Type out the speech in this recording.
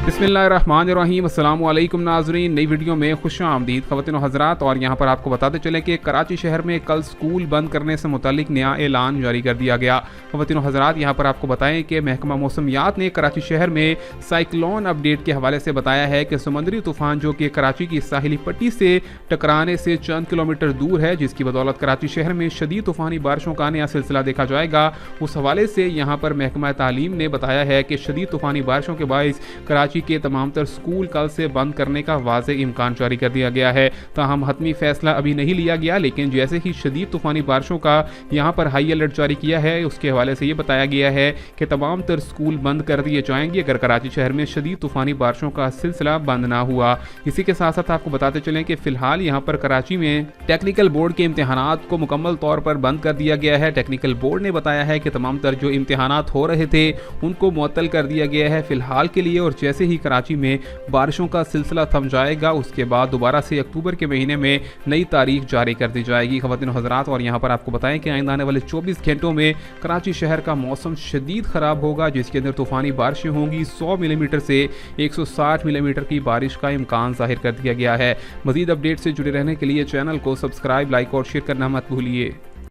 बिस्मिल्लाहिर्रहमानिर्रहीम। अस्सलाम वालेकुम नाज़रीन, नई वीडियो में खुश आमदीद ख़वातीन व हज़रात। और यहाँ पर आपको बताते चलें कि कराची शहर में कल स्कूल बंद करने से मुतालिक नया ऐलान जारी कर दिया गया। ख़वातीन व हज़रात, यहाँ पर आपको बताएं कि महकमा मौसमियात ने कराची शहर में साइक्लोन अपडेट के हवाले से बताया है कि समुद्री तूफ़ान जो कि कराची की साहिली पट्टी से टकराने से चंद किलोमीटर दूर है, जिसकी बदौलत कराची शहर में शदीद तूफ़ानी बारिशों का नया सिलसिला देखा जाएगा। उस हवाले से यहाँ पर महकमा तालीम ने बताया है कि शदीद तूफ़ानी बारिशों के बाइस कराची के तमाम तर स्कूल कल से बंद करने का वाज़ेह इम्कान जारी कर दिया गया है। ताहम हतमी फैसला अभी नहीं लिया गया, लेकिन जैसे ही शदीद तूफ़ानी बारिशों का यहाँ पर हाई अलर्ट जारी किया है, उसके हवाले से ये बताया गया है कि तमाम तर स्कूल बंद कर दिए जाएंगे अगर कराची शहर में शदीद तूफ़ानी बारिशों का सिलसिला बंद ना हुआ। इसी के साथ साथ आपको बताते चलें कि फ़िलहाल यहाँ पर कराची में टेक्निकल बोर्ड के इम्तहानात को मुकम्मल तौर पर बंद कर दिया गया है। टेक्निकल बोर्ड ने बताया है कि तमाम तर जो इम्तहानात हो रहे थे उनको मुअत्तल कर दिया गया है फ़िलहाल के लिए, और जैसे ही कराची में बारिशों का सिलसिला थम जाएगा उसके बाद दोबारा से अक्टूबर के महीने में नई तारीख जारी कर दी जाएगी। ख़वातीन व हज़रात, और यहाँ पर आपको बताएं कि आइंदा आने वाले 24 घंटों में कराची शहर का मौसम शदीद ख़राब होगा, जिसके अंदर तूफ़ानी बारिशें होंगी। 100 मिलीमीटर से 160 मिलीमीटर की बारिश का इम्कान ज़ाहिर कर दिया गया है। मज़ीद अपडेट से जुड़े रहने के लिए चैनल को सब्सक्राइब, लाइक और शेयर करना मत भूलिए।